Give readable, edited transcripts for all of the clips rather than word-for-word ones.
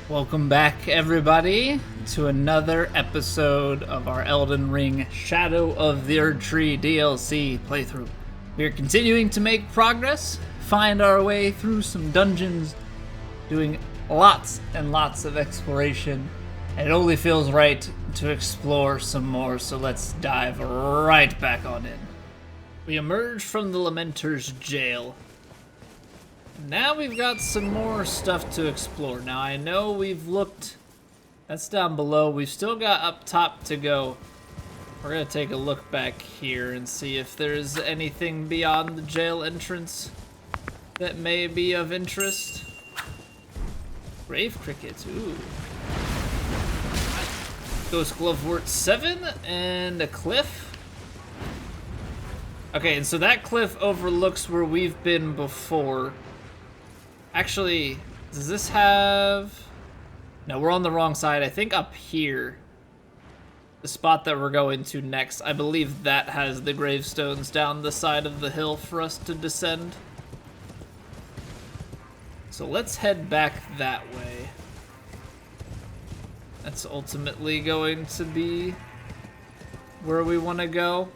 Welcome back, everybody, to another episode of our Elden Ring Shadow of the Erdtree DLC playthrough. We are continuing to make progress, find our way through some dungeons, doing lots and lots of exploration, and it only feels right to explore some more, so let's dive right back on in. We emerge from the Lamenter's jail. Now we've got some more stuff to explore. Now I know we've looked, that's down below. We've still got up top to go. We're gonna take a look back here and see if there's anything beyond the jail entrance that may be of interest. Grave crickets, ooh. Ghost Glovewort 7 and a cliff. Okay, and so that cliff overlooks where we've been before. Actually, does this have... No, we're on the wrong side. I think up here, the spot that we're going to next, I believe that has the gravestones down the side of the hill for us to descend. So let's head back that way. That's ultimately going to be where we want to go.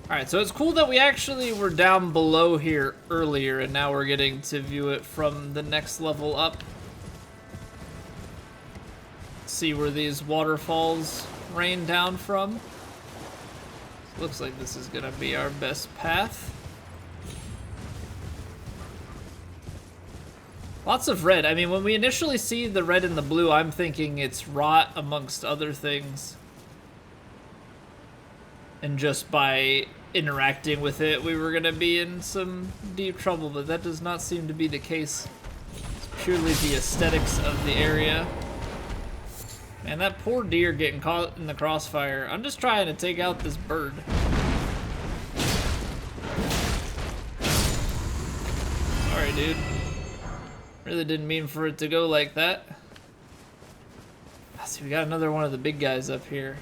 Alright, so it's cool that we actually were down below here earlier, and now we're getting to view it from the next level up. See where these waterfalls rain down from. Looks like this is gonna be our best path. Lots of red. I mean, when we initially see the red and the blue, I'm thinking it's rot amongst other things. And just by interacting with it, we were gonna be in some deep trouble, but that does not seem to be the case. It's purely the aesthetics of the area. Man, that poor deer getting caught in the crossfire. I'm just trying to take out this bird. Sorry, dude. Really didn't mean for it to go like that. See, we got another one of the big guys up here.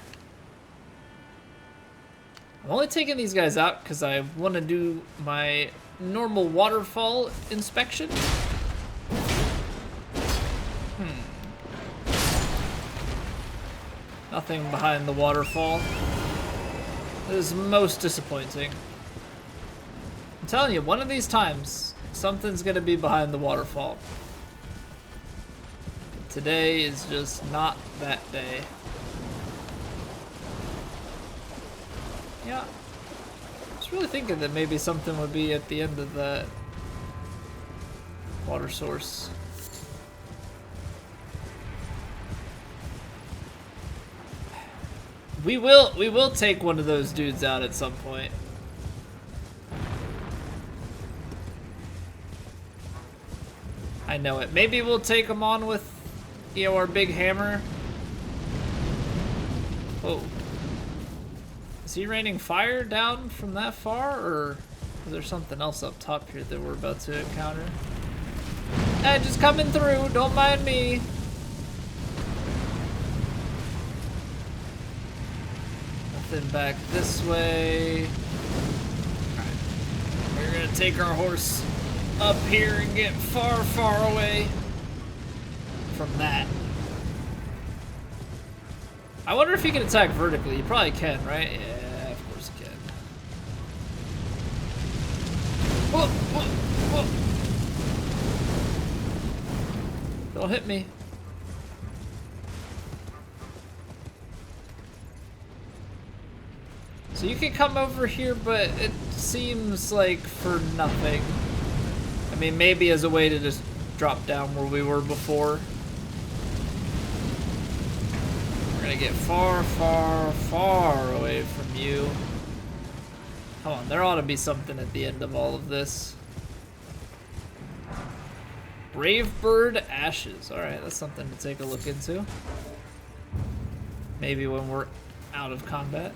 I'm only taking these guys out because I want to do my normal waterfall inspection. Nothing behind the waterfall. This is most disappointing. I'm telling you, one of these times, something's gonna be behind the waterfall. Today is just not that day. Yeah, I was really thinking that maybe something would be at the end of that water source. We will take one of those dudes out at some point. I know it. Maybe we'll take him on with, you know, our big hammer. Oh. Is he raining fire down from that far, or is there something else up top here that we're about to encounter? Hey, just coming through, don't mind me. Nothing back this way. Alright. We're gonna take our horse up here and get far, far away from that. I wonder if you can attack vertically. You probably can, right? Yeah, of course you can. Whoa, whoa, whoa. Don't hit me. So you can come over here, but it seems like for nothing. I mean, maybe as a way to just drop down where we were before. We're gonna get far, far, far away from you. Come on, there ought to be something at the end of all of this. Brave Bird Ashes. Alright, that's something to take a look into. Maybe when we're out of combat.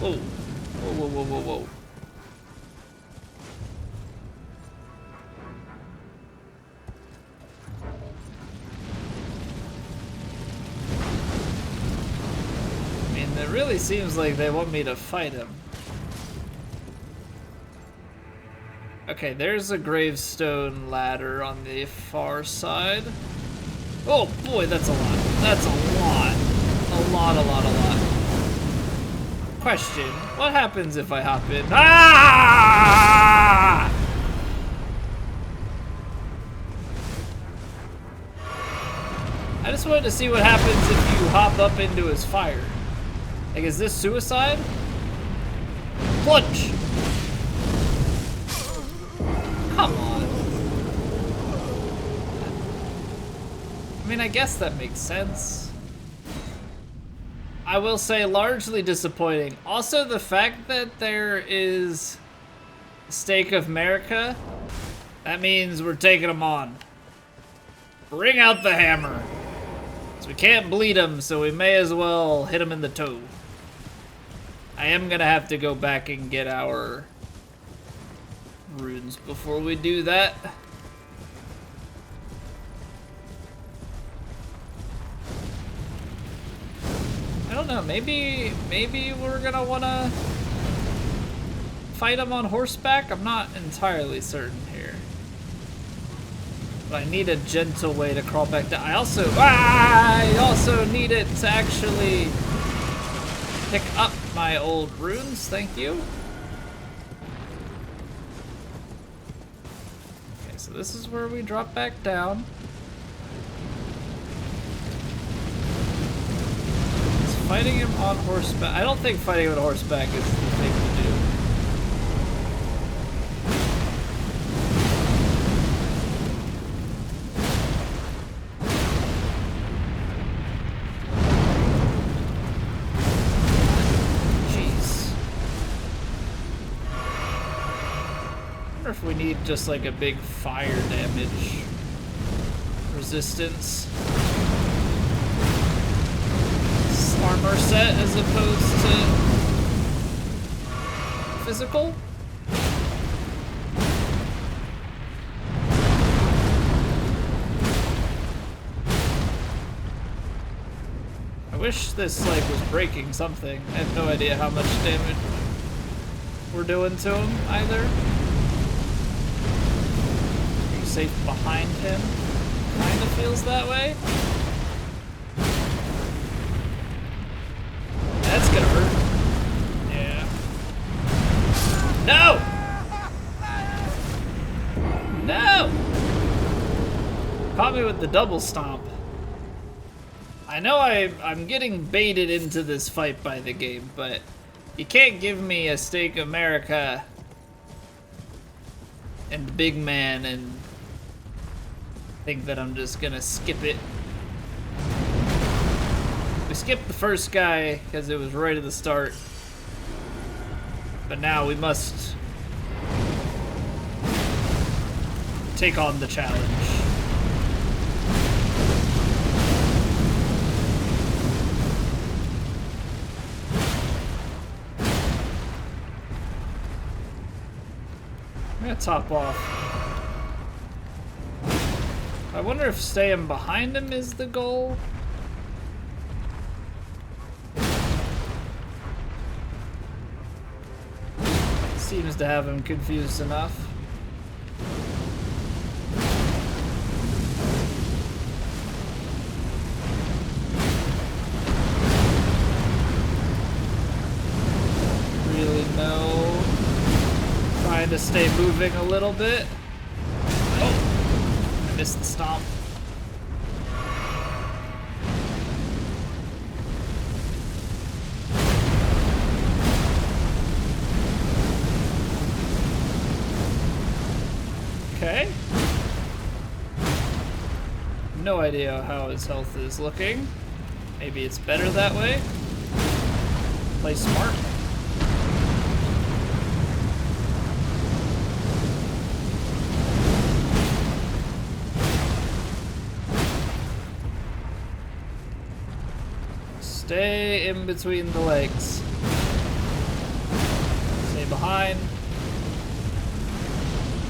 Whoa. Whoa, whoa, whoa, whoa, whoa. I mean, it really seems like they want me to fight him. Okay, there's a gravestone ladder on the far side. Oh boy, that's a lot. That's a lot. A lot. Question, what happens if I hop in? Ah! I just wanted to see what happens if you hop up into his fire. Like, is this suicide? Plunge! Come on. I mean, I guess that makes sense. I will say largely disappointing. Also, the fact that there is a stake of America, that means we're taking them on. Bring out the hammer. So we can't bleed him, so we may as well hit him in the toe. I am gonna have to go back and get our runes before we do that. I don't know, maybe we're gonna wanna fight him on horseback? I'm not entirely certain here. But I need a gentle way to crawl back down. I also need it to actually pick up my old runes, thank you. Okay, so this is where we drop back down. Is fighting him on horseback? I don't think fighting him on horseback is the thing to do. If we need just like a big fire damage resistance armor set as opposed to physical. I wish this like was breaking something. I have no idea how much damage we're doing to him either. Safe behind him. Kinda feels that way. That's gonna hurt. Yeah. No! No! Caught me with the double stomp. I know I'm getting baited into this fight by the game, but you can't give me a stake America and the big man and think that I'm just gonna skip it. We skipped the first guy because it was right at the start. But now we must take on the challenge. I'm gonna top off. I wonder if staying behind him is the goal. Seems to have him confused enough. Really no. Trying to stay moving a little bit. Missed the stomp. Okay. No idea how his health is looking. Maybe it's better that way. Play smart. Stay in between the legs. Stay behind.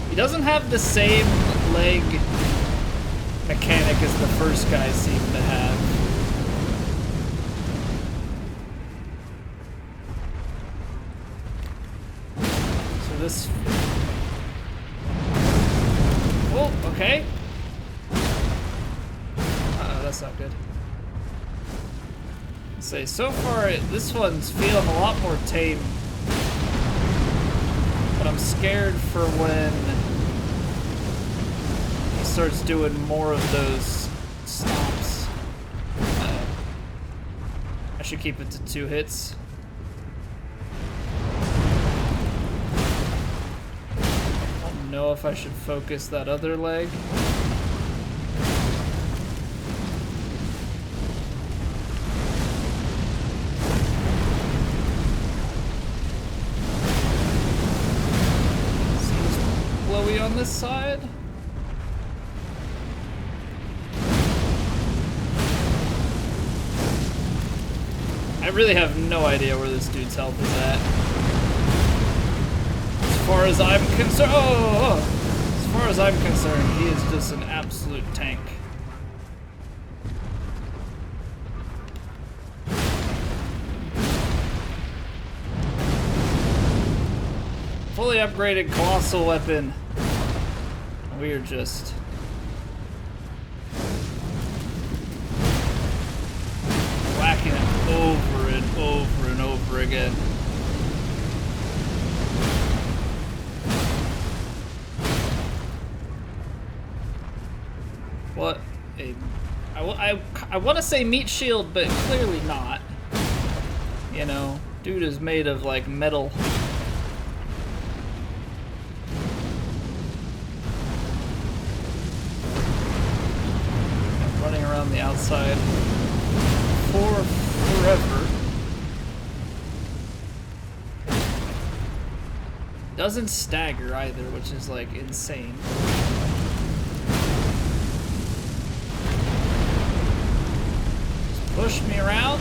He doesn't have the same leg mechanic as the first guy seemed to have. So this Okay. Uh-oh, that's not good. Say, so far, this one's feeling a lot more tame. But I'm scared for when he starts doing more of those stomps. I should keep it to 2 hits. I don't know if I should focus that other leg. On this side. I really have no idea where this dude's health is at. As far as I'm concerned, as far as I'm concerned, he is just an absolute tank. Fully upgraded colossal weapon. We are just whacking it over and over and over again. What a... I want to say meat shield, but clearly not. You know, dude is made of like metal. On the outside for forever. Doesn't stagger either, which is like insane. Just push me around.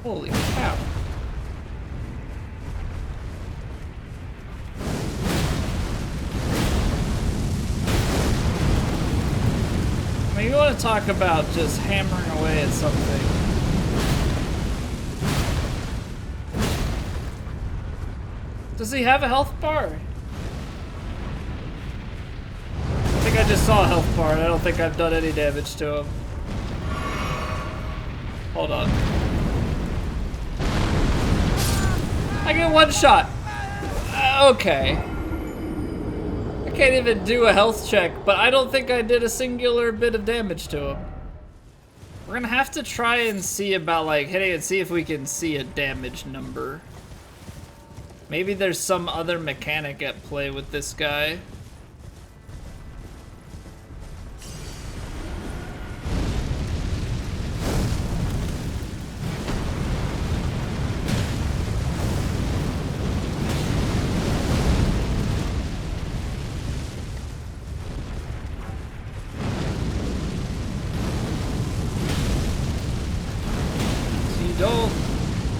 Holy cow. You want to talk about just hammering away at something. Does he have a health bar? I think I just saw a health bar and I don't think I've done any damage to him. Hold on. I get 1 shot. Okay. Can't even do a health check, but I don't think I did a singular bit of damage to him. We're gonna have to try and see about like hitting and see if we can see a damage number. Maybe there's some other mechanic at play with this guy.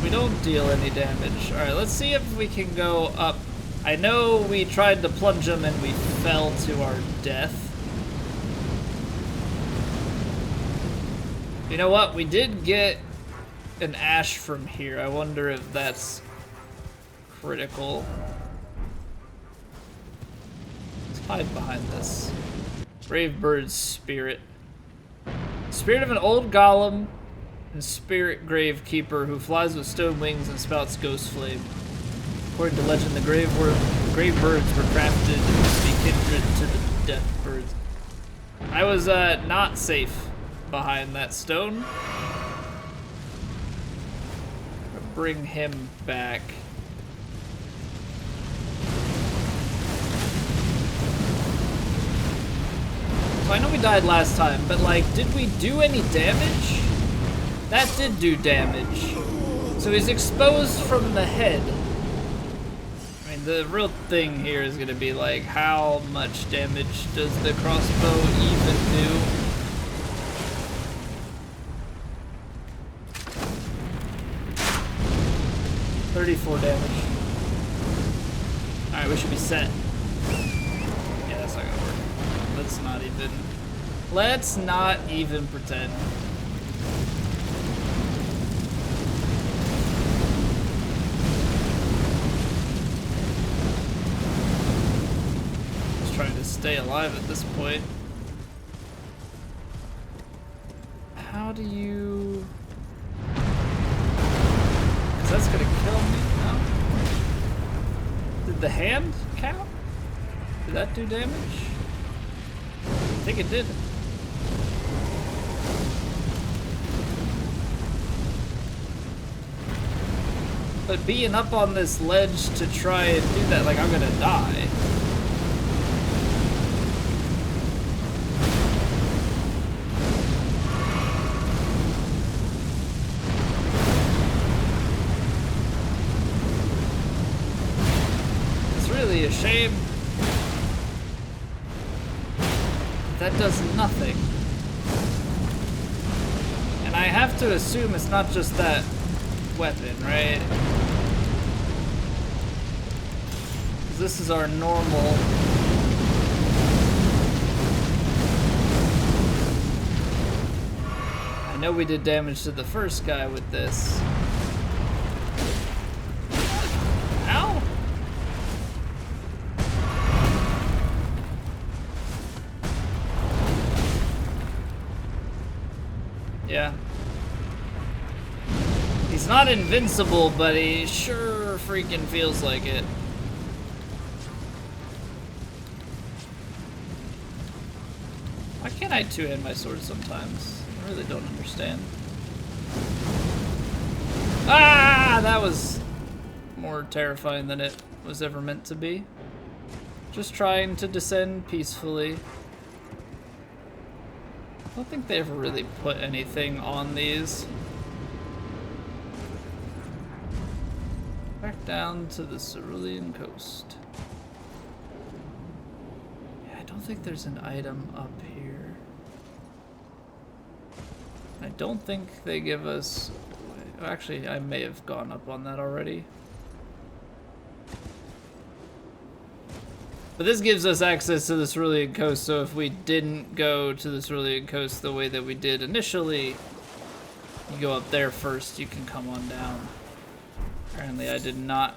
We don't deal any damage. Alright, let's see if we can go up. I know we tried to plunge him and we fell to our death. You know what? We did get an ash from here. I wonder if that's critical. Let's hide behind this. Brave Bird's Spirit. Spirit of an old golem and spirit grave keeper who flies with stone wings and spouts ghost flame. According to legend, the grave birds were crafted to be kindred to the death birds. I was not safe behind that stone. I'll bring him back. So I know we died last time, but like, did we do any damage? That did do damage. So he's exposed from the head. I mean, the real thing here is gonna be like, how much damage does the crossbow even do? $34 damage. Alright, we should be set. Yeah, that's not gonna work. Let's not even pretend. stay alive at this point. How do you... Because that's gonna kill me, no? Did the hand count? Did that do damage? I think it did. But being up on this ledge to try and do that, like, I'm gonna die. It's really a shame. That does nothing. And I have to assume it's not just that weapon, right? Because this is our normal. I know we did damage to the first guy with this. Ow! Yeah. He's not invincible, but he sure freaking feels like it. Why can't I two-hand my sword sometimes? I really don't understand. Ah! That was more terrifying than it was ever meant to be. Just trying to descend peacefully. I don't think they ever really put anything on these. Back down to the Cerulean coast. Yeah, I don't think there's an item up here. I don't think they give us... Actually, I may have gone up on that already. But this gives us access to the Cerulean coast, so if we didn't go to the Cerulean coast the way that we did initially, you go up there first, you can come on down. Apparently I did not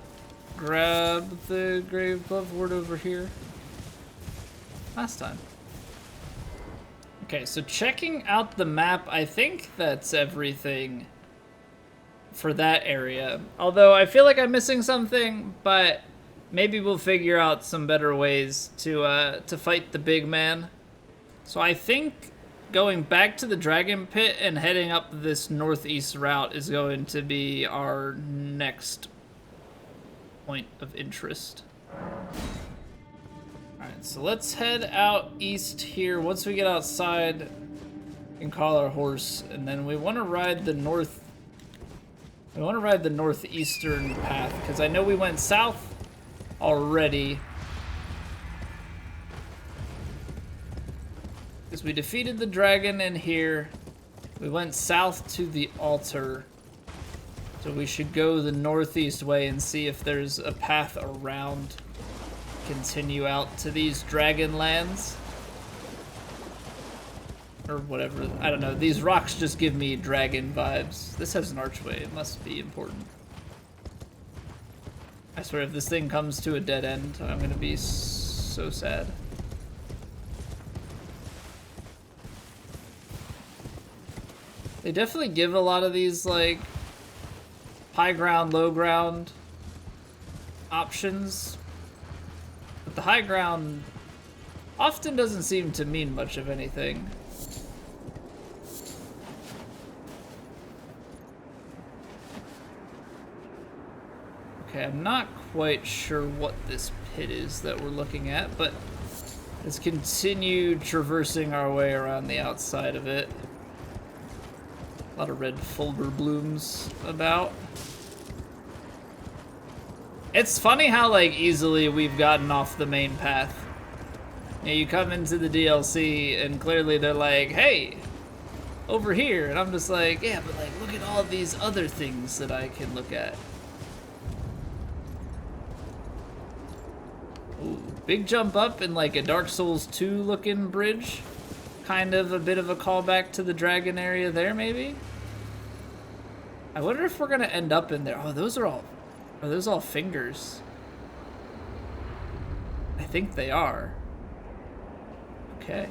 grab the Grave Glovewort over here last time. Okay, so checking out the map, I think that's everything for that area. Although I feel like I'm missing something, but maybe we'll figure out some better ways to fight the big man. So I think going back to the Dragon Pit and heading up this northeast route is going to be our next point of interest. Alright, so let's head out east here. Once we get outside, we can call our horse, and then we want to ride the northeastern path, because I know we went south already. Because we defeated the dragon in here. We went south to the altar. So we should go the northeast way and see if there's a path around. Continue out to these dragon lands. Or whatever. I don't know. These rocks just give me dragon vibes. This has an archway. It must be important. I swear if this thing comes to a dead end, I'm gonna be so sad. They definitely give a lot of these, like, high ground, low ground options. But the high ground often doesn't seem to mean much of anything. Okay, I'm not quite sure what this pit is that we're looking at, but let's continue traversing our way around the outside of it. A lot of red folder blooms about. It's funny how, like, easily we've gotten off the main path. You know, you come into the DLC and clearly they're like, hey, over here. And I'm just like, yeah, but like, look at all these other things that I can look at. Ooh, big jump up in like a Dark Souls 2 looking bridge. Kind of a bit of a callback to the dragon area there, maybe? I wonder if we're gonna end up in there. Oh, are those all fingers? I think they are. Okay.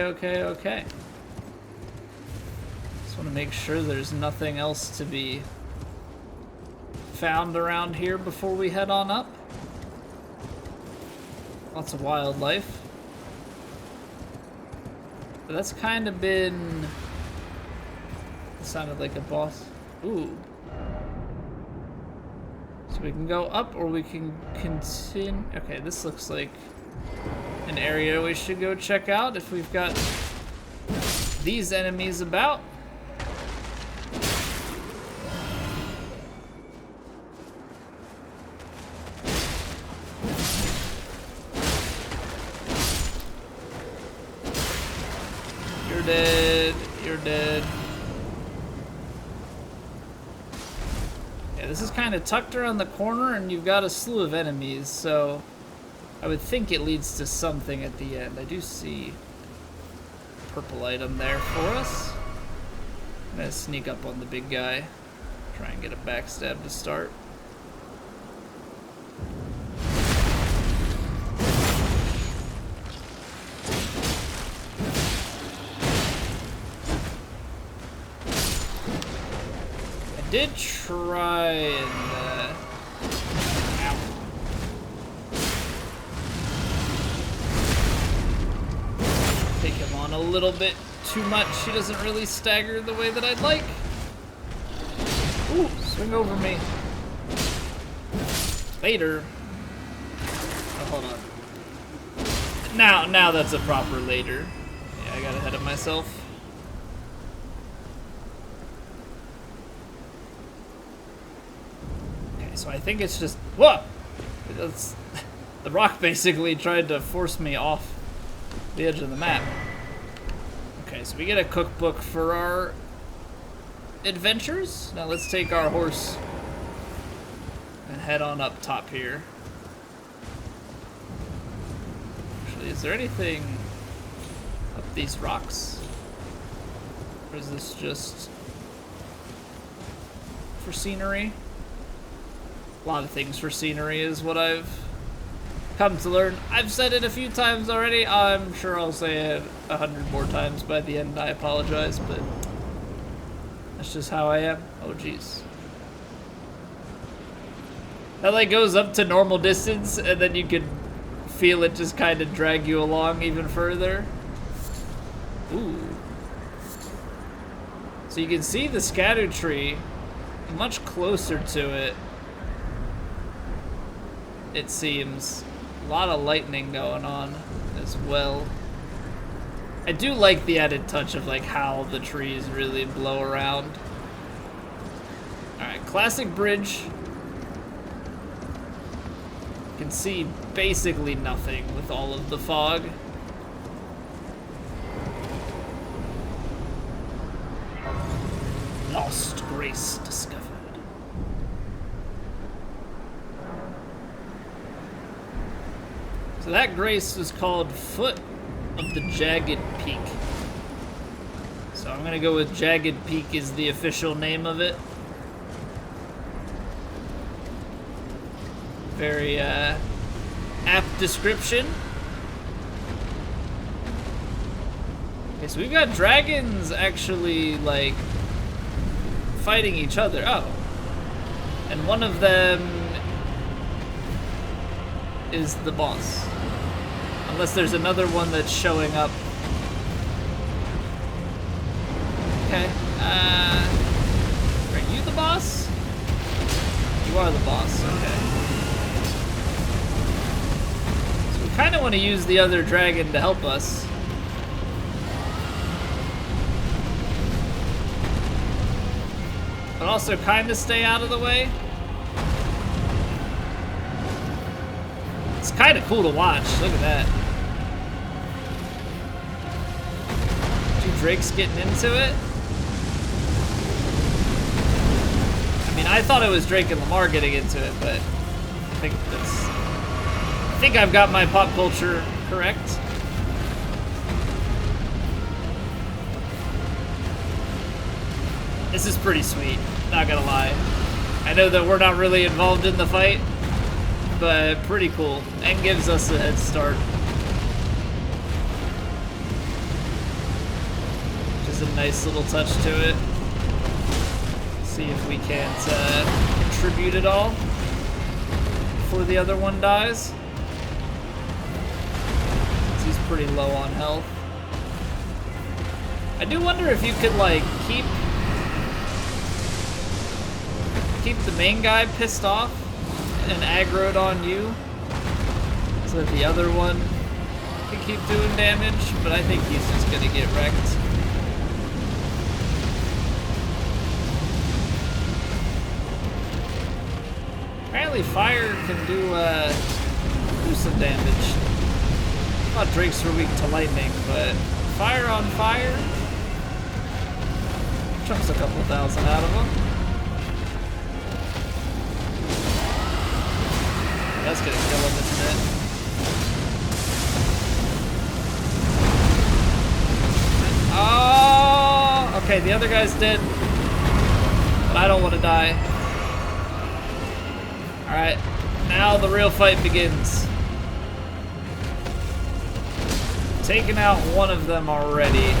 Okay. Just want to make sure there's nothing else to be found around here before we head on up. Lots of wildlife. But that's kind of been... It sounded like a boss. Ooh. So we can go up or we can continue. Okay, this looks like an area we should go check out if we've got these enemies about. You're dead. You're dead. Yeah, this is kind of tucked around the corner and you've got a slew of enemies, so I would think it leads to something at the end. I do see a purple item there for us. I'm gonna sneak up on the big guy. Try and get a backstab to start. I did try and take him on a little bit too much. He doesn't really stagger the way that I'd like. Ooh, swing over me. Later. Oh, hold on. Now that's a proper later. Yeah, I got ahead of myself. Okay, so I think it's just... Whoa! That's, the rock basically tried to force me off the edge of the map. Okay, so we get a cookbook for our adventures. Now let's take our horse and head on up top here. Actually, is there anything up these rocks? Or is this just for scenery? A lot of things for scenery is what I've come to learn. I've said it a few times already. I'm sure I'll say it 100 more times by the end. I apologize, but that's just how I am. Oh, jeez. That like goes up to normal distance, and then you can feel it just kind of drag you along even further. Ooh. So you can see the scatter tree much closer to it. It seems. A lot of lightning going on as well. I do like the added touch of like how the trees really blow around. Alright, classic bridge. You can see basically nothing with all of the fog. Lost grace discovered. So that grace is called Foot of the Jagged Peak. So I'm gonna go with Jagged Peak is the official name of it. Very apt description. Okay, so we've got dragons actually like fighting each other. Oh. And one of them is the boss. Unless there's another one that's showing up. Okay. Are you the boss? You are the boss, okay. So we kind of want to use the other dragon to help us. But also kind of stay out of the way. It's kind of cool to watch. Look at that. Two drakes getting into it. I mean, I thought it was Drake and Lamar getting into it, but I think I've got my pop culture correct. This is pretty sweet, not gonna lie. I know that we're not really involved in the fight, but pretty cool, and gives us a head start. Which is a nice little touch to it. See if we can't contribute at all before the other one dies. He's pretty low on health. I do wonder if you could like keep the main guy pissed off and aggroed on you, so that the other one can keep doing damage, but I think he's just gonna get wrecked. Apparently fire can do some damage. I thought drakes were weak to lightning, but fire on fire chunks a couple thousand out of them. That's gonna kill him, isn't it? Oh, okay, the other guy's dead, but I don't want to die. All right, now the real fight begins. Taken out one of them already.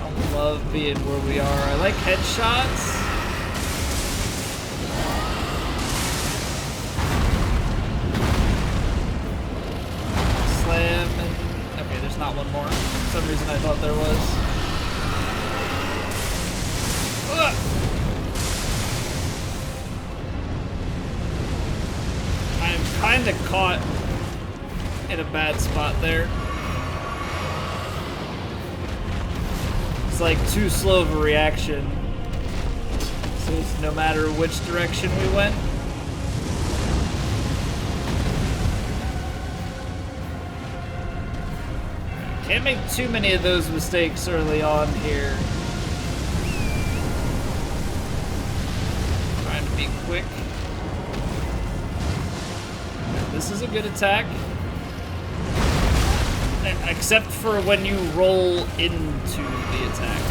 I love being where we are. I like headshots. Slam. Okay, there's not one more. For some reason I thought there was. Ugh. I am kind of caught in a bad spot there. It's like too slow of a reaction. So it's no matter which direction we went. Can't make too many of those mistakes early on here. Trying to be quick. This is a good attack. Except for when you roll into the attack.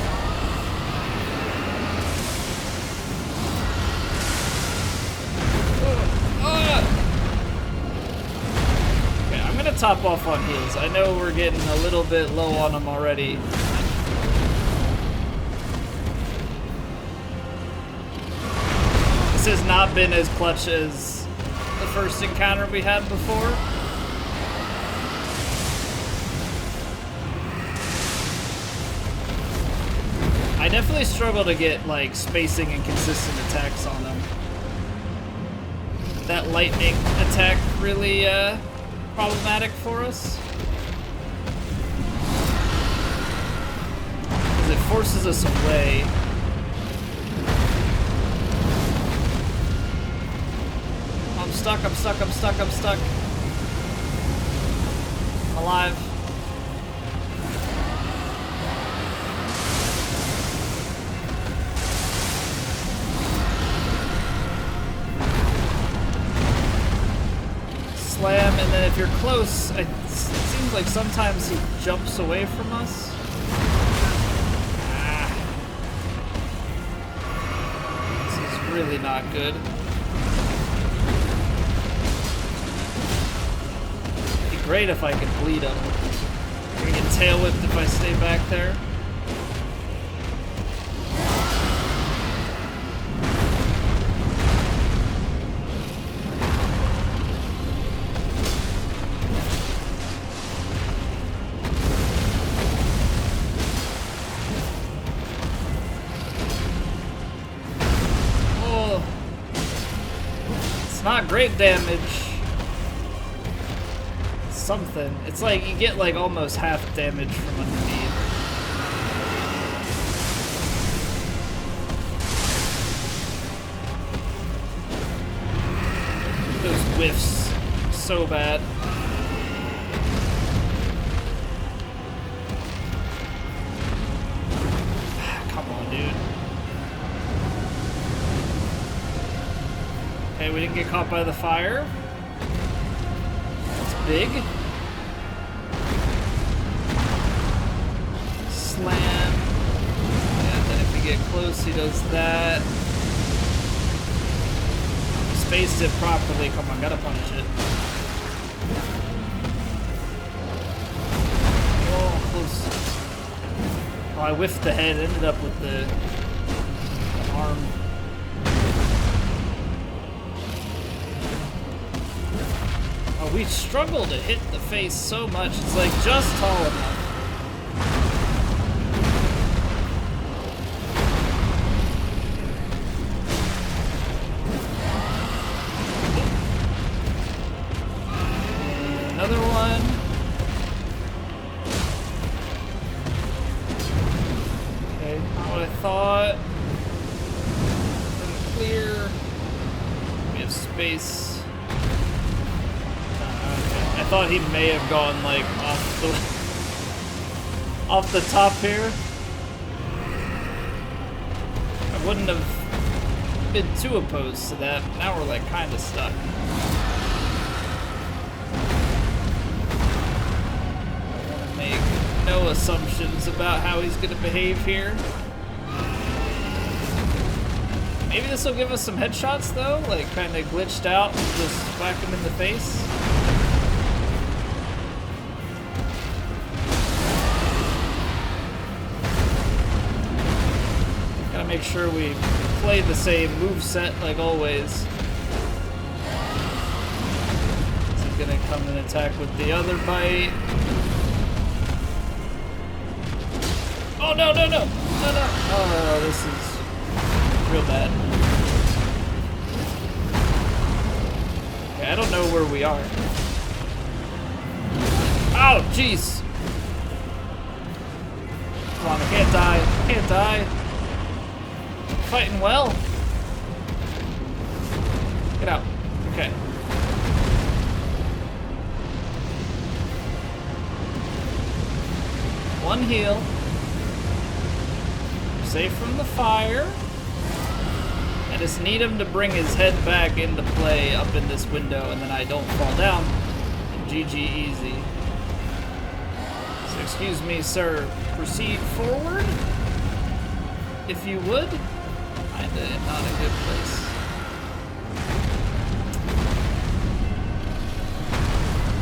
Okay, I'm gonna top off on heals. I know we're getting a little bit low on them already. This has not been as clutch as the first encounter we had before. I definitely struggle to get like spacing and consistent attacks on them. That lightning attack really problematic for us. Because it forces us away. I'm stuck, I'm stuck, I'm stuck, I'm stuck. I'm alive. Slam, and then if you're close, it seems like sometimes he jumps away from us. Ah. This is really not good. It'd be great if I could bleed him. I'm gonna get tail whipped if I stay back there. Not great damage. Something. It's like you get like almost half damage from underneath. Those whiffs. So bad. Come on, dude. Okay, we didn't get caught by the fire. That's big. Slam. does that. Spaced it properly. Come on, gotta punish it. Oh, close. Oh, I whiffed the head, ended up with the arm. Oh, we struggle to hit the face so much. It's like just tall enough. Another one. Okay, not what I thought. Pretty clear. We have space. Okay. I thought he may have gone like off the top here. I wouldn't have been too opposed to that. Now we're like kind of stuck. No assumptions about how he's gonna behave here. Maybe this will give us some headshots though, like kind of glitched out and just whack him in the face. Gotta make sure we play the same moveset like always. He's gonna come and attack with the other bite. Oh, no, no, no, no, no. Oh, this is real bad. Okay, I don't know where we are. Oh, jeez. Come on, I can't die. I can't die. Fighting well. Get out. Okay. One heal. Safe from the fire. I just need him to bring his head back into play up in this window and then I don't fall down. And GG easy. So excuse me, sir. Proceed forward. If you would. Kinda not a good place.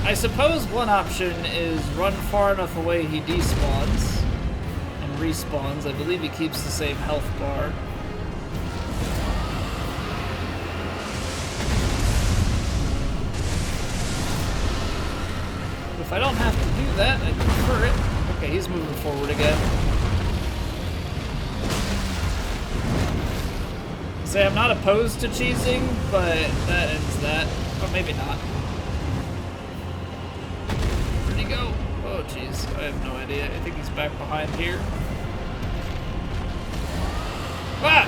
I suppose one option is run far enough away he despawns. Respawns. I believe he keeps the same health bar. If I don't have to do that, I prefer it. Okay, he's moving forward again. Say I'm not opposed to cheesing, but that ends that. Or maybe not. Where'd he go? Oh jeez, I have no idea. I think he's back behind here. Ah!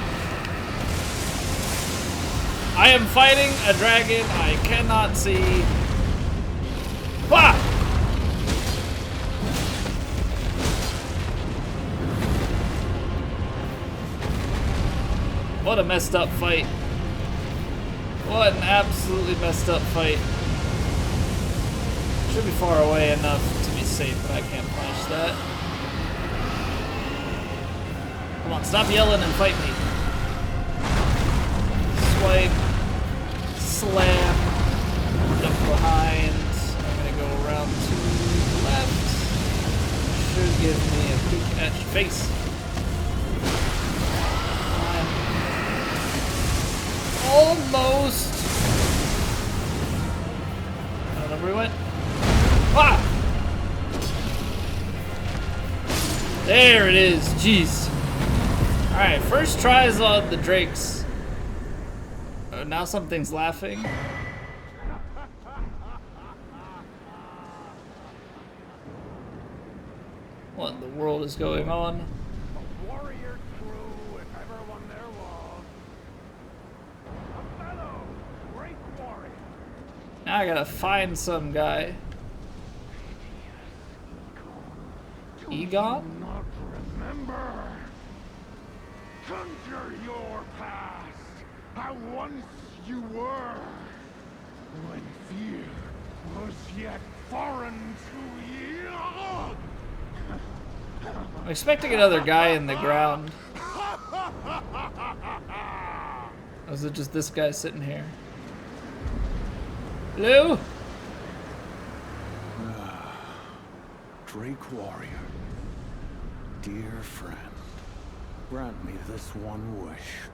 I am fighting a dragon I cannot see. Ah! What a messed up fight. What an absolutely messed up fight. Should be far away enough to be safe, but I can't punish that. Come on, stop yelling and fight me. Swipe. Slam. Duck behind. I'm gonna go around to the left. Should give me a peek at your face. Almost. I don't know where we went. Ah! There it is. Jeez. Alright, first tries on the drakes. Oh, now something's laughing. What in the world is going on? A warrior true, if ever one there was. A fellow great warrior. Now I gotta find some guy. Egon? Not remember. Conjure your past, how once you were, when fear was yet foreign to you. I'm expecting another guy in the ground. Or is it just this guy sitting here? Hello? Drake Warrior, dear friend, grant me this one wish.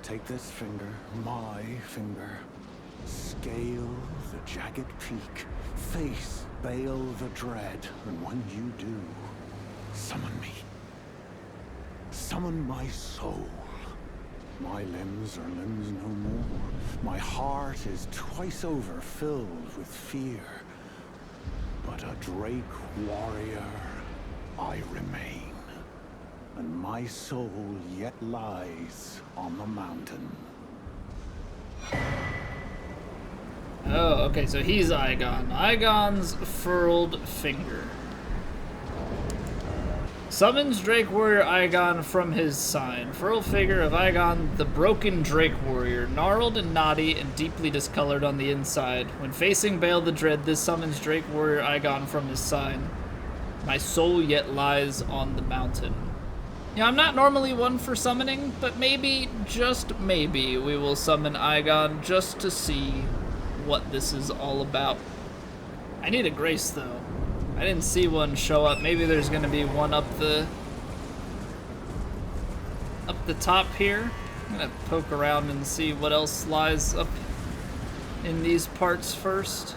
Take this finger, my finger, scale the jagged peak, face Baal the Dread, and when you do, summon me. Summon my soul. My limbs are limbs no more. My heart is twice over filled with fear. But a Drake warrior I remain. And my soul yet lies on the mountain. Oh, okay, so he's Aigon. Aigon's furled finger. Summons Drake Warrior Aigon from his sign. Furled figure of Aigon, the broken Drake Warrior, gnarled and knotty and deeply discolored on the inside. When facing Baal the Dread, this summons Drake Warrior Aigon from his sign. My soul yet lies on the mountain. Yeah, I'm not normally one for summoning, but maybe, just maybe, we will summon Aigon just to see what this is all about. I need a grace, though. I didn't see one show up. Maybe there's gonna be one up the top here. I'm gonna poke around and see what else lies up in these parts first.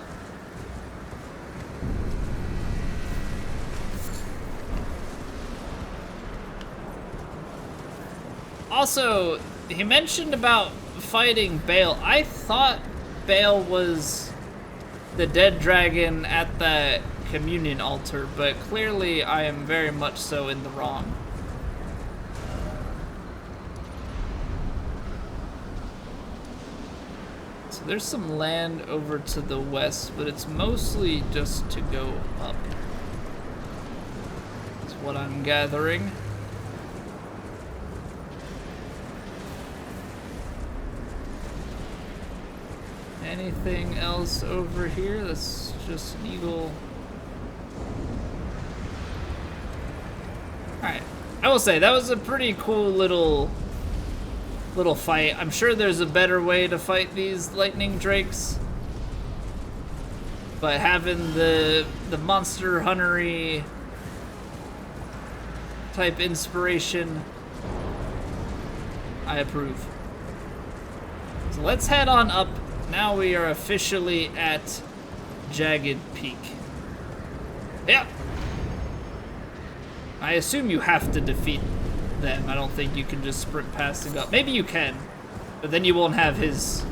Also, he mentioned about fighting Baal. I thought Baal was the dead dragon at the communion altar, but clearly I am very much so in the wrong. So there's some land over to the west, but it's mostly just to go up. That's what I'm gathering. Anything else over here? That's just an eagle. Alright. I will say, that was a pretty cool little fight. I'm sure there's a better way to fight these lightning drakes. But having the monster huntery type inspiration, I approve. So let's head on up. Now we are officially at Jagged Peak. Yeah. I assume you have to defeat them. I don't think you can just sprint past and go. Maybe you can, but then you won't have his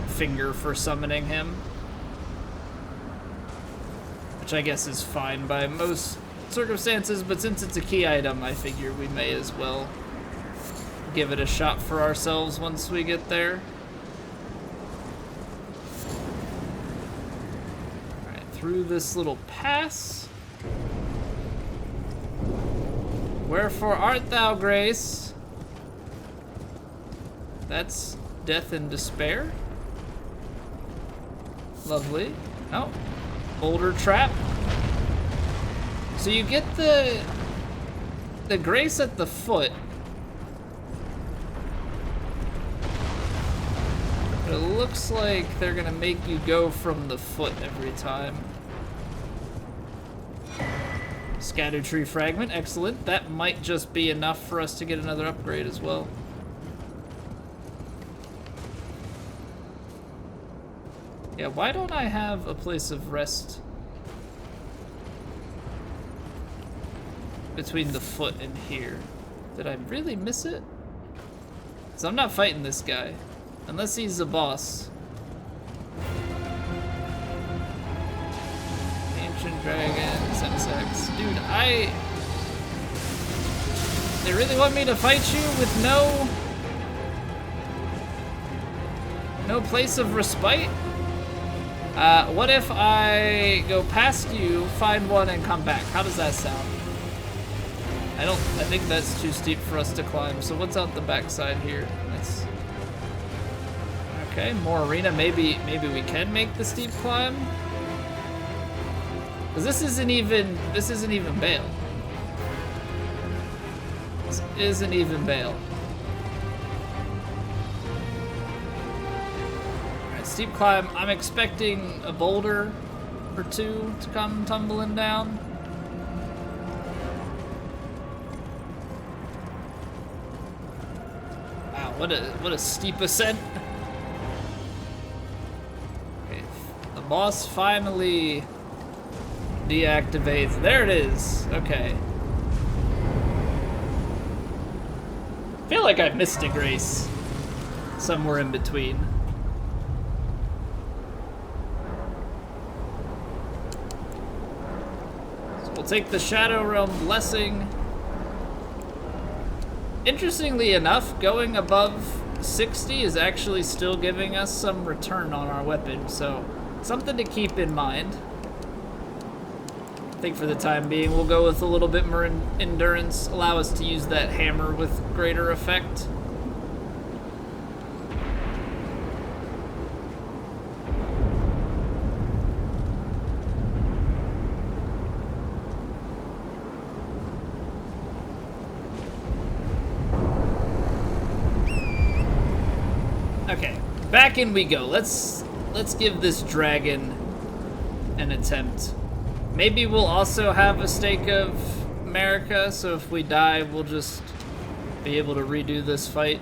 finger for summoning him. Which I guess is fine by most circumstances, but since it's a key item, I figure we may as well give it a shot for ourselves once we get there. Through this little pass. Wherefore art thou, Grace? That's death and despair. Lovely. Oh, boulder trap. So you get the grace at the foot. But it looks like they're gonna make you go from the foot every time. Scatter tree fragment, excellent. That might just be enough for us to get another upgrade as well. Yeah, why don't I have a place of rest between the foot and here? Did I really miss it? Because I'm not fighting this guy. Unless he's a boss. Ancient Dragon, Sensex. Dude, they really want me to fight you with no place of respite? What if I go past you, find one, and come back? How does that sound? I think that's too steep for us to climb. So what's out the backside here? That's okay. More arena. Maybe we can make the steep climb. Cause this isn't even Baal. This isn't even Baal. steep climb. I'm expecting a boulder or two to come tumbling down. Wow, what a steep ascent. Okay, the boss finally deactivates. There it is. Okay. I feel like I missed a grace somewhere in between. So we'll take the Shadow Realm Blessing. Interestingly enough, going above 60 is actually still giving us some return on our weapon, so something to keep in mind. I think for the time being, we'll go with a little bit more endurance, allow us to use that hammer with greater effect. Okay, back in we go. Let's give this dragon an attempt. Maybe we'll also have a stake of America, so if we die, we'll just be able to redo this fight.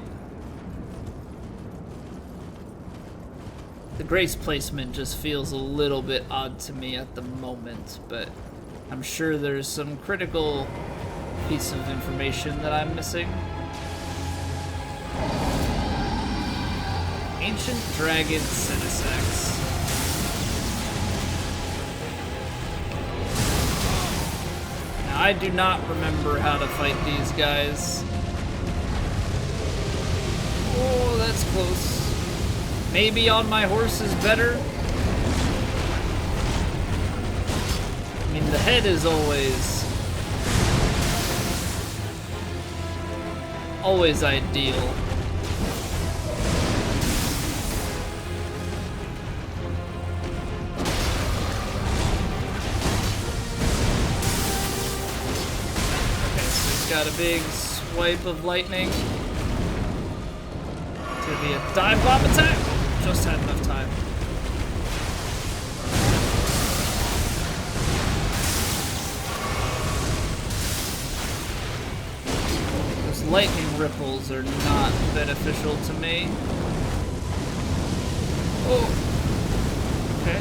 The grace placement just feels a little bit odd to me at the moment, but I'm sure there's some critical piece of information that I'm missing. Ancient Dragon Senesax. I do not remember how to fight these guys. Oh, that's close. Maybe on my horse is better. I mean, the head is always ideal. Got a big swipe of lightning. It's gonna be a dive bomb attack. Just had enough time. Those lightning ripples are not beneficial to me. Oh. Okay.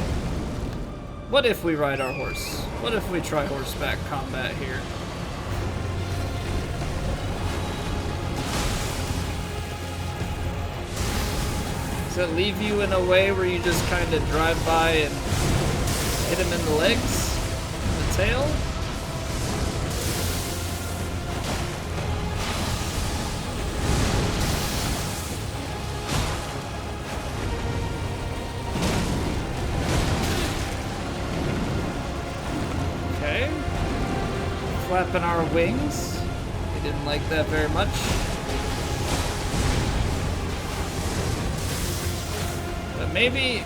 What if we ride our horse? What if we try horseback combat here? Does it leave you in a way where you just kind of drive by and hit him in the legs? The tail? Okay. Flapping our wings. We didn't like that very much. Maybe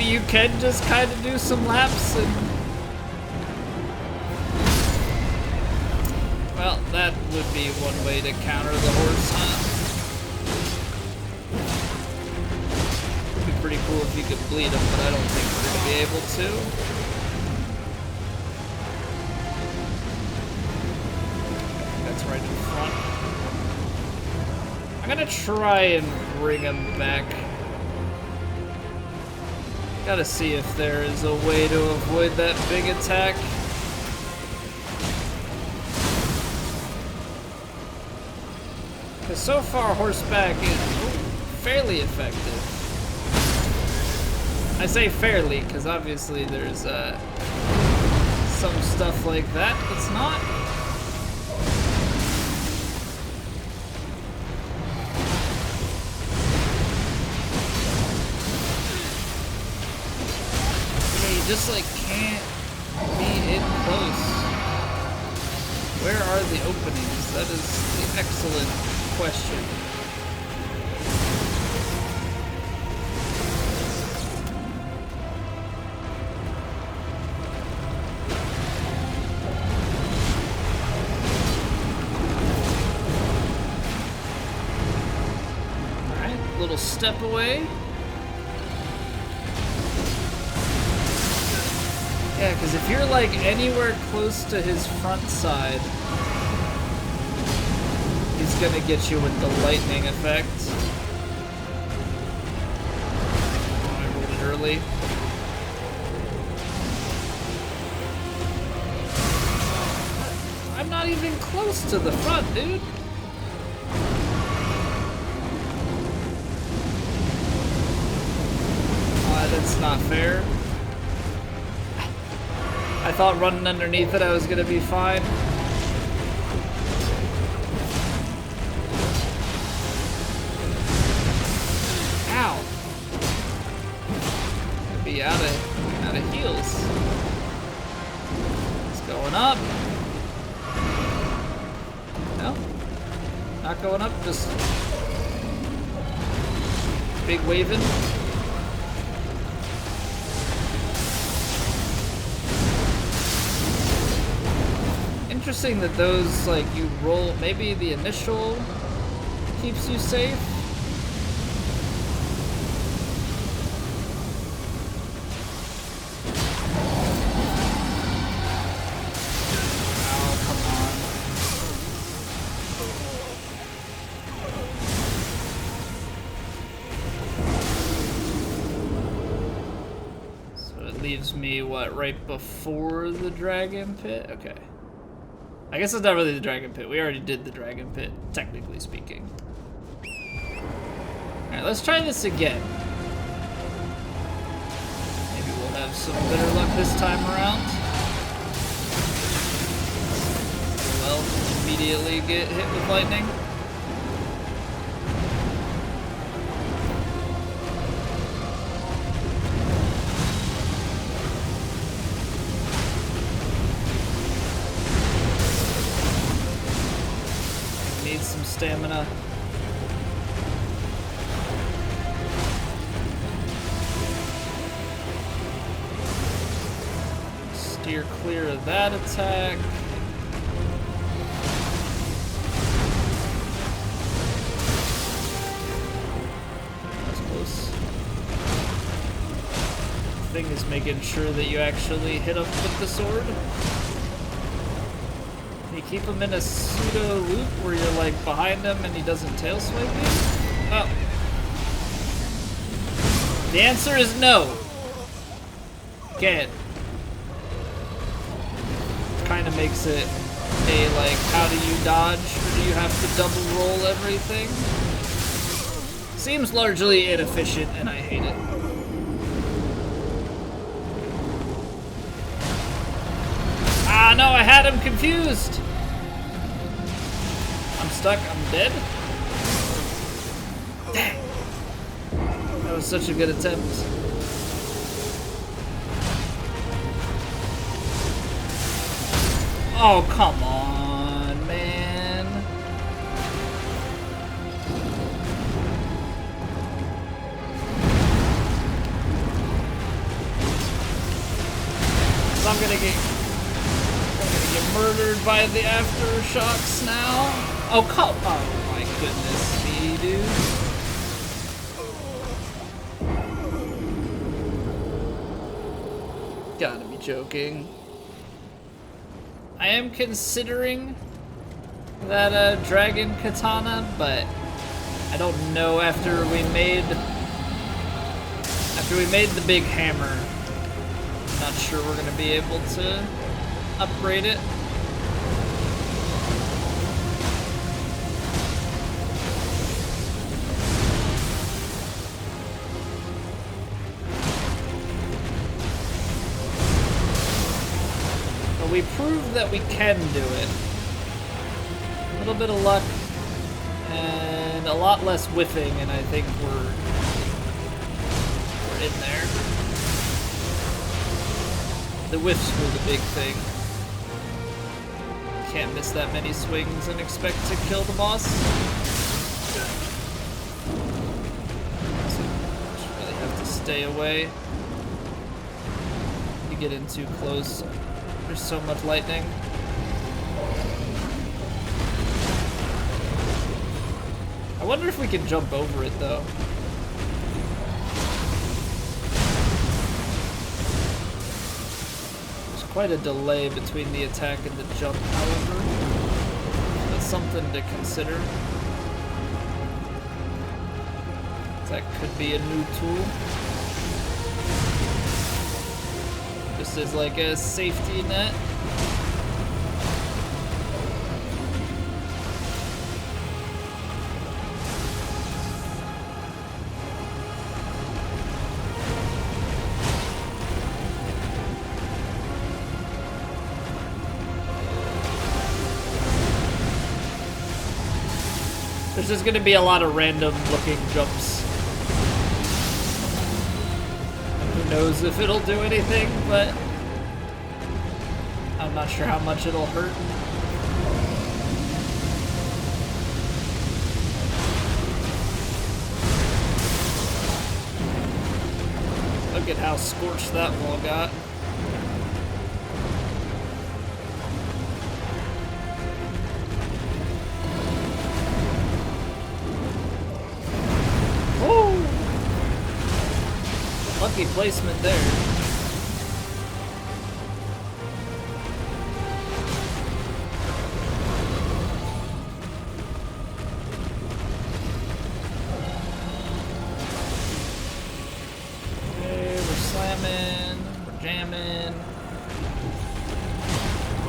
you can just kind of do some laps and... Well, that would be one way to counter the horse, huh? It'd be pretty cool if you could bleed him, but I don't think we're going to be able to. That's right in front. I'm going to try and bring him back. Gotta see if there is a way to avoid that big attack. Because so far horseback is fairly effective. I say fairly because obviously there's some stuff like that that's not. Just like can't be in close. Where are the openings? That is the excellent question. Alright, little step away. Yeah, because if you're like anywhere close to his front side, he's gonna get you with the lightning effect. Oh, I rolled it early. I'm not even close to the front, dude. That's not fair. I thought running underneath it I was gonna be fine. Ow! I'd be out of heals. It's going up. No? Not going up, just big waving. Interesting that those, like, you roll, maybe the initial keeps you safe. Oh, come on. So it leaves me, what, right before the dragon pit? Okay. I guess it's not really the dragon pit. We already did the dragon pit, technically speaking. Alright, let's try this again. Maybe we'll have some better luck this time around. Well, immediately get hit with lightning. Some stamina. Steer clear of that attack. That's close. The thing is making sure that you actually hit him with the sword. You keep him in a pseudo loop where you're like behind him and he doesn't tail swipe you? Oh. The answer is no. Can't. Kind of makes it a like, how do you dodge or do you have to double roll everything? Seems largely inefficient and I hate it. Ah, no, I had him confused. I'm stuck, I'm dead. Dang. That was such a good attempt. Oh, come on, man. I'm gonna get murdered by the aftershocks now. Oh, oh my goodness me, dude. Gotta be joking. I am considering that dragon katana, but I don't know after we made the big hammer. I'm not sure we're gonna be able to upgrade it. But we proved that we can do it. A little bit of luck and a lot less whiffing, and I think we're in there. The whiffs were the big thing. Can't miss that many swings and expect to kill the boss. So just really have to stay away. You get in too close. There's so much lightning. I wonder if we can jump over it though. Quite a delay between the attack and the jump, however. That's something to consider. That could be a new tool. Just as like a safety net. There's just gonna be a lot of random looking jumps. Who knows if it'll do anything, but I'm not sure how much it'll hurt. Look at how scorched that wall got. Lucky placement there. Okay, we're slamming, we're jamming.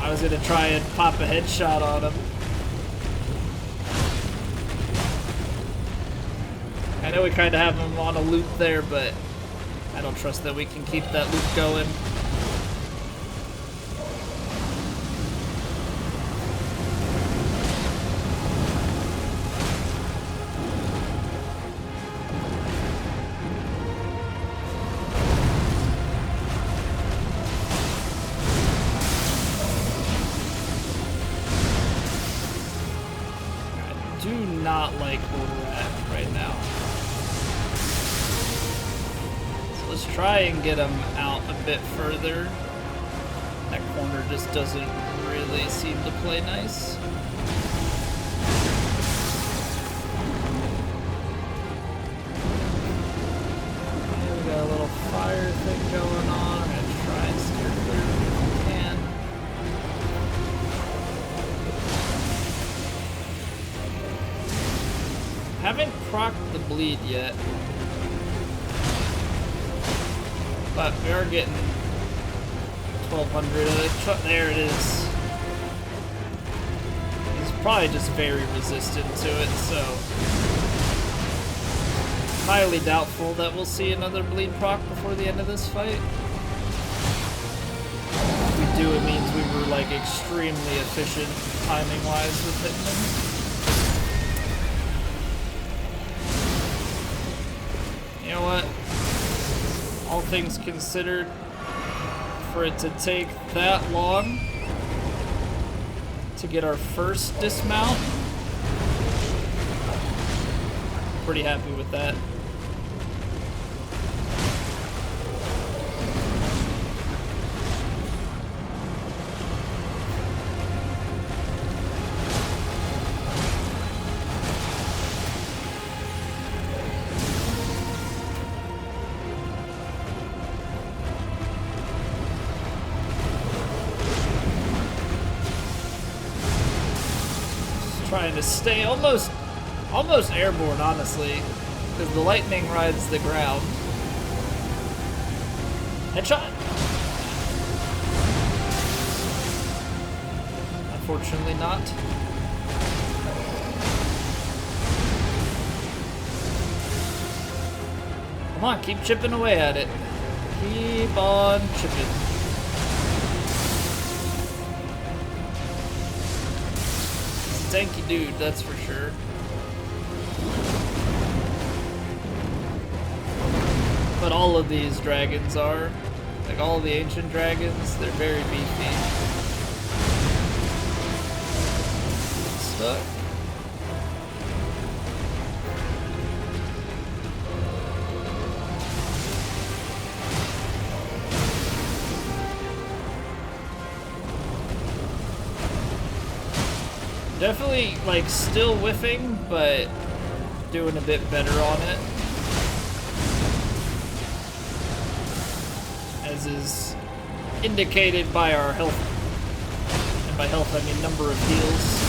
I was gonna try and pop a headshot on him. I know we kind of have him on a loop there, but I don't trust that we can keep that loop going. I do not like where we're at right now. Let's try and get him out a bit further. That corner just doesn't really seem to play nice. Okay, we got a little fire thing going on. I'm gonna try and steer clear if we can. Haven't procced the bleed yet. But we are getting 1200. There it is. He's probably just very resistant to it, so highly doubtful that we'll see another bleed proc before the end of this fight. If we do, it means we were like extremely efficient timing-wise with hitting him. You know what? All things considered, for it to take that long to get our first dismount, pretty happy with that. Trying to stay almost airborne, honestly, because the lightning rides the ground. Headshot. Unfortunately not. Come on, keep chipping away at it. Keep on chipping. Tanky dude, that's for sure. But all of these dragons are. Like all the ancient dragons, they're very beefy. Stuck. Definitely, like, still whiffing, but doing a bit better on it. As is indicated by our health. And by health, I mean number of heals.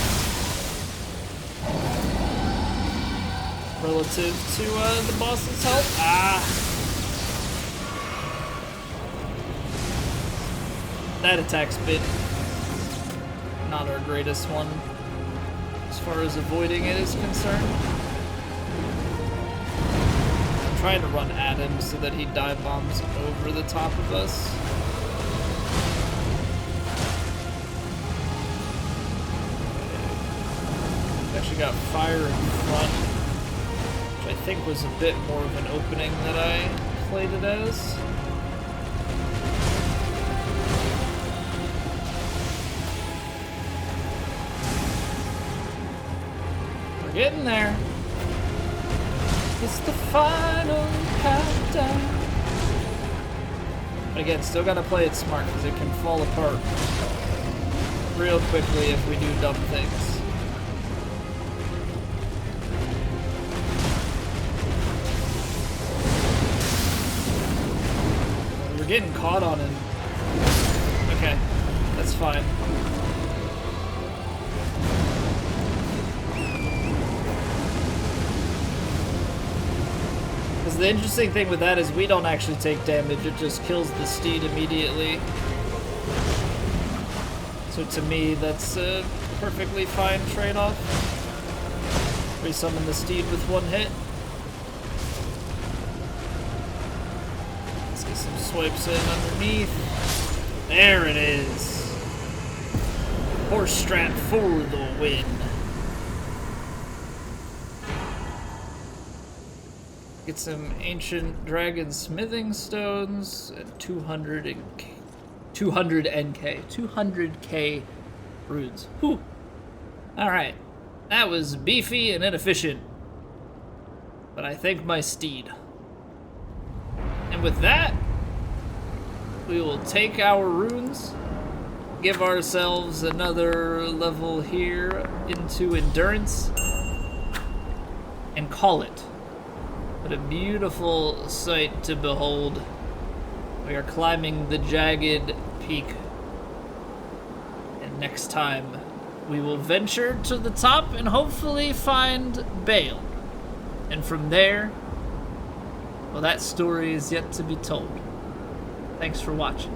Relative to the boss's health. That attack's been not our greatest one as far as avoiding it is concerned. I'm trying to run at him so that he dive bombs over the top of us. Actually got fire in front, which I think was a bit more of an opening that I played it as. We're getting there. It's the final countdown. But again, still gotta play it smart because it can fall apart real quickly if we do dumb things. Getting caught on it. Okay, that's fine. Because the interesting thing with that is we don't actually take damage, it just kills the steed immediately. So to me, that's a perfectly fine trade-off. Resummon the steed with one hit. Swipes in underneath. There it is. Horse strap for the win. Get some ancient dragon smithing stones and 200k runes. Whew. Alright. That was beefy and inefficient. But I thank my steed. And with that, we will take our runes, give ourselves another level here into endurance, and call it. What a beautiful sight to behold. We are climbing the Jagged peak. And next time, we will venture to the top and hopefully find Bale. And from there, well, that story is yet to be told. Thanks for watching.